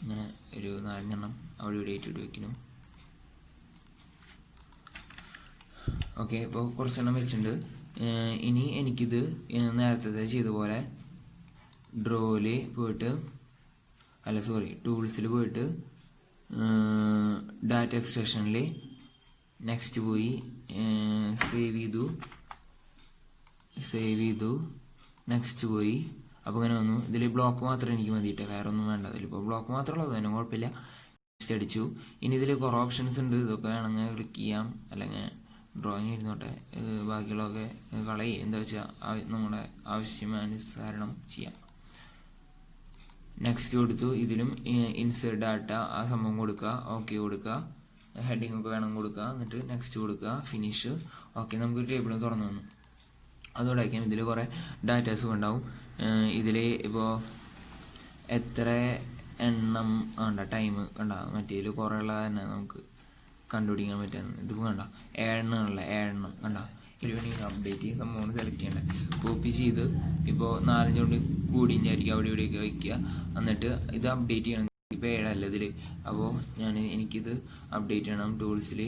ഇങ്ങനെ ഒരു 4 അവിടെ ഇവിടെ ആയിട്ട് വെക്കണം. ഓക്കെ, ഇപ്പോൾ കുറച്ചെണ്ണം വെച്ചിട്ടുണ്ട്. ഇനി എനിക്കിത് നേരത്തെ ചെയ്ത പോലെ ടൂൾസിൽ പോയിട്ട് ഡാറ്റ എക്സ്ട്രാക്ഷനിൽ നെക്സ്റ്റ് പോയി സേവ് ചെയ്തു നെക്സ്റ്റ് പോയി. അപ്പോൾ ഇങ്ങനെ വന്നു. ഇതിൽ ബ്ലോക്ക് മാത്രം എനിക്ക് മതിയിട്ട്, വേറെ ഒന്നും വേണ്ട. ഇതിലിപ്പോൾ ബ്ലോക്ക് മാത്രമുള്ളത് തന്നെ കുഴപ്പമില്ല. നെക്സ്റ്റ് അടിച്ചു. ഇനി ഇതിൽ കുറേ ഓപ്ഷൻസ് ഉണ്ട്. ഇതൊക്കെ വേണമെങ്കിൽ ക്ലിക്ക് ചെയ്യാം, അല്ലെങ്കിൽ ഡ്രോയിങ് ഇരുന്നോട്ടെ. ബാക്കിയുള്ളതൊക്കെ എന്താ വെച്ചാൽ നമ്മുടെ ആവശ്യമാനുസരണം ചെയ്യാം. നെക്സ്റ്റ് കൊടുത്തു. ഇതിലും ഇൻസേർട്ട് ഡാറ്റ ആ സംഭവം കൊടുക്കുക. ഓക്കെ കൊടുക്കുക. ഹെഡിങ് ഒക്കെ വേണം കൊടുക്കുക. എന്നിട്ട് നെക്സ്റ്റ് കൊടുക്കുക, ഫിനിഷ്. ഓക്കെ, നമുക്കൊരു ടേബിൾ തുറന്നു വന്നു. അതുകൊണ്ട് വയ്ക്കാം. ഇതിൽ കുറേ ഡാറ്റാസും ഉണ്ടാവും. ഇതിൽ ഇപ്പോൾ എത്ര എണ്ണം ടൈം കണ്ട, മറ്റേതിൽ കുറേ ഉള്ളത് തന്നെ നമുക്ക് കണ്ടുപിടിക്കാൻ പറ്റുന്നത്. ഇത് കണ്ട 7 എണ്ണം കണ്ട. വേണമെങ്കിൽ അപ്ഡേറ്റ് ചെയ്യുന്ന സംഭവം സെലക്ട് ചെയ്യണ്ടേ. കോപ്പി ചെയ്ത് ഇപ്പോൾ 4 കൊണ്ട് കൂടിയും വിചാരിക്കുക, അവിടെ ഇവിടെയൊക്കെ വയ്ക്കുക. എന്നിട്ട് ഇത് അപ്ഡേറ്റ് ചെയ്യണം. ഇപ്പോൾ 7 അല്ല ഇതിൽ. അപ്പോൾ എനിക്കിത് അപ്ഡേറ്റ് ചെയ്യണം. ടൂൾസിൽ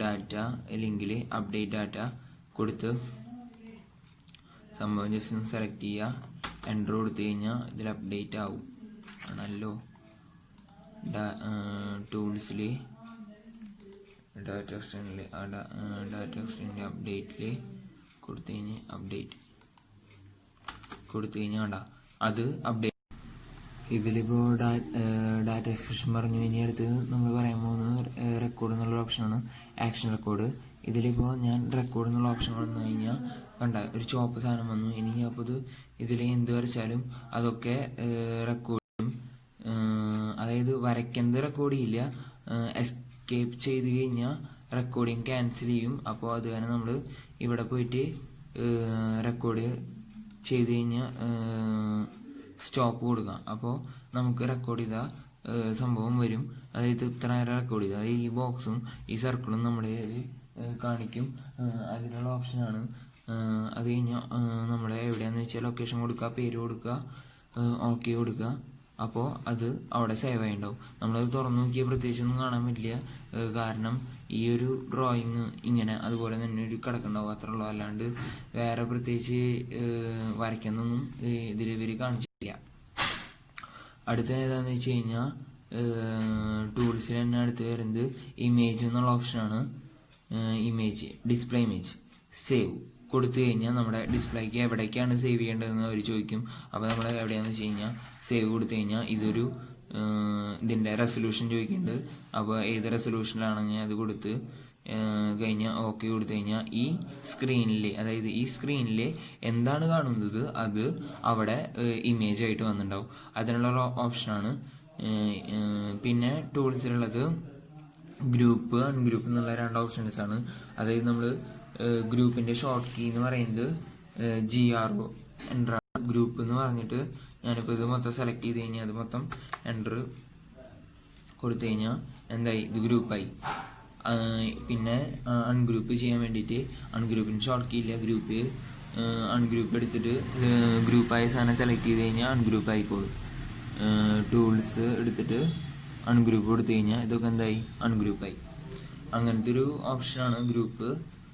ഡാറ്റ ലിങ്കിൽ അപ്ഡേറ്റ് ഡാറ്റ കൊടുത്ത് സംഭവം ജസ്റ്റ് ഒന്ന് സെലക്ട് ചെയ്യുക. എൻ്റർ കൊടുത്തു കഴിഞ്ഞാൽ ഇതിൽ അപ്ഡേറ്റ് ആവും. ആണല്ലോ. ടൂൾസിൽ ഡാറ്റ എക്സ്റ്റൻഷനിൽ ഡാറ്റ എക്സ്റ്റൻഷൻ്റെ അപ്ഡേറ്റിൽ കൊടുത്തു കഴിഞ്ഞാൽ അത് അപ്ഡേറ്റ്. ഇതിലിപ്പോൾ ഡാറ്റ എക്സ്പ്രഷൻ പറഞ്ഞു. ഇനി അടുത്ത് നമ്മൾ പറയാൻ പോകുന്നത് റെക്കോർഡ് എന്നുള്ള ഓപ്ഷനാണ്, ആക്ഷൻ റെക്കോർഡ്. ഇതിലിപ്പോൾ ഞാൻ റെക്കോർഡ് എന്നുള്ള ഓപ്ഷൻ വന്നു കഴിഞ്ഞാൽ കണ്ട ഒരു ചുവപ്പ് സാധനം വന്നു. ഇനി അപ്പോൾ ഇതിൽ എന്ത് വരച്ചാലും അതൊക്കെ റെക്കോർഡ് ചെയ്യും. അതായത് വരയ്ക്കുന്നത് റെക്കോർഡ് ചെയ്യില്ല. എസ്കേപ്പ് ചെയ്ത് കഴിഞ്ഞാൽ റെക്കോർഡിങ് ക്യാൻസൽ ചെയ്യും. അപ്പോൾ അത് കാരണം നമ്മൾ ഇവിടെ പോയിട്ട് റെക്കോർഡ് ചെയ്ത് കഴിഞ്ഞാൽ സ്റ്റോപ്പ് കൊടുക്കാം. അപ്പോൾ നമുക്ക് റെക്കോർഡ് ചെയ്ത സംഭവം വരും. അതായത് ഇത്ര നേരം റെക്കോർഡ് ചെയ്താൽ അതായത് ഈ ബോക്സും ഈ സർക്കിളും നമ്മുടെ കാണിക്കും. അതിനുള്ള ഓപ്ഷനാണ്. അത് കഴിഞ്ഞാൽ നമ്മുടെ എവിടെയാണെന്ന് വെച്ചാൽ ലൊക്കേഷൻ കൊടുക്കുക, പേര് കൊടുക്കുക, ഓക്കെ കൊടുക്കുക. അപ്പോൾ അത് അവിടെ സേവ് ആയിട്ടുണ്ടാവും. നമ്മളത് തുറന്നു നോക്കിയാൽ പ്രത്യേകിച്ചൊന്നും കാണാൻ പറ്റില്ല. കാരണം ഈ ഒരു ഡ്രോയിങ് ഇങ്ങനെ അതുപോലെ തന്നെ ഒരു കിടക്കുന്നുണ്ടാവും, അത്ര ഉള്ളൂ. അല്ലാണ്ട് വേറെ പ്രത്യേകിച്ച് വരയ്ക്കുന്നൊന്നും ഇതിൽ ഇവർ കാണിച്ചിട്ടില്ല. അടുത്ത ഏതാണെന്ന് വെച്ച് കഴിഞ്ഞാൽ ടൂൾസിൽ തന്നെ അടുത്ത് വരുന്നത് ഇമേജ് എന്നുള്ള ഓപ്ഷനാണ്. ഇമേജ്, ഡിസ്പ്ലേ ഇമേജ്, സേവ് കൊടുത്തു കഴിഞ്ഞാൽ നമ്മുടെ ഡിസ്പ്ലേക്ക് എവിടേക്കാണ് സേവ് ചെയ്യേണ്ടതെന്ന് അവർ ചോദിക്കും. അപ്പോൾ നമ്മൾ എവിടെയാണെന്ന് വെച്ച് കഴിഞ്ഞാൽ സേവ് കൊടുത്തു കഴിഞ്ഞാൽ ഇതൊരു ഇതിൻ്റെ റെസൊല്യൂഷൻ ചോദിക്കുന്നുണ്ട്. അപ്പോൾ ഏത് റെസൊല്യൂഷനിലാണെങ്കിൽ അത് കൊടുത്ത് കഴിഞ്ഞാൽ ഓക്കെ കൊടുത്തു കഴിഞ്ഞാൽ ഈ സ്ക്രീനിൽ, അതായത് ഈ സ്ക്രീനിൽ എന്താണ് കാണുന്നത് അത് അവിടെ ഇമേജ് ആയിട്ട് വന്നിട്ടുണ്ടാവും. അതിനുള്ള ഓപ്ഷനാണ്. പിന്നെ ടൂൾസിലുള്ളത് ഗ്രൂപ്പ്, അൺഗ്രൂപ്പ് എന്നുള്ള 2 ഓപ്ഷൻസാണ്. അതായത് നമ്മൾ ഗ്രൂപ്പിൻ്റെ ഷോർട്ട് കീ എന്ന് പറയുന്നത് GRO എൻ്റർ, ഗ്രൂപ്പ് എന്ന് പറഞ്ഞിട്ട് ഞാനിപ്പോൾ ഇത് മൊത്തം സെലക്ട് ചെയ്ത് കഴിഞ്ഞാൽ അത് മൊത്തം എൻ്റർ കൊടുത്തു കഴിഞ്ഞാൽ എന്തായി, ഇത് ഗ്രൂപ്പായി. പിന്നെ അൺഗ്രൂപ്പ് ചെയ്യാൻ വേണ്ടിയിട്ട് അൺഗ്രൂപ്പിന് ഷോർട്ട് കീ ഇല്ല, ഗ്രൂപ്പ് അൺഗ്രൂപ്പ് എടുത്തിട്ട് ഗ്രൂപ്പായ സാധനം സെലക്ട് ചെയ്ത് കഴിഞ്ഞാൽ അൺഗ്രൂപ്പ് ആയിക്കോളും. ടൂൾസ് എടുത്തിട്ട് അൺഗ്രൂപ്പ് കൊടുത്തു കഴിഞ്ഞാൽ ഇതൊക്കെ എന്തായി, അൺഗ്രൂപ്പായി. അങ്ങനത്തെ ഒരു ഓപ്ഷനാണ് ഗ്രൂപ്പ്.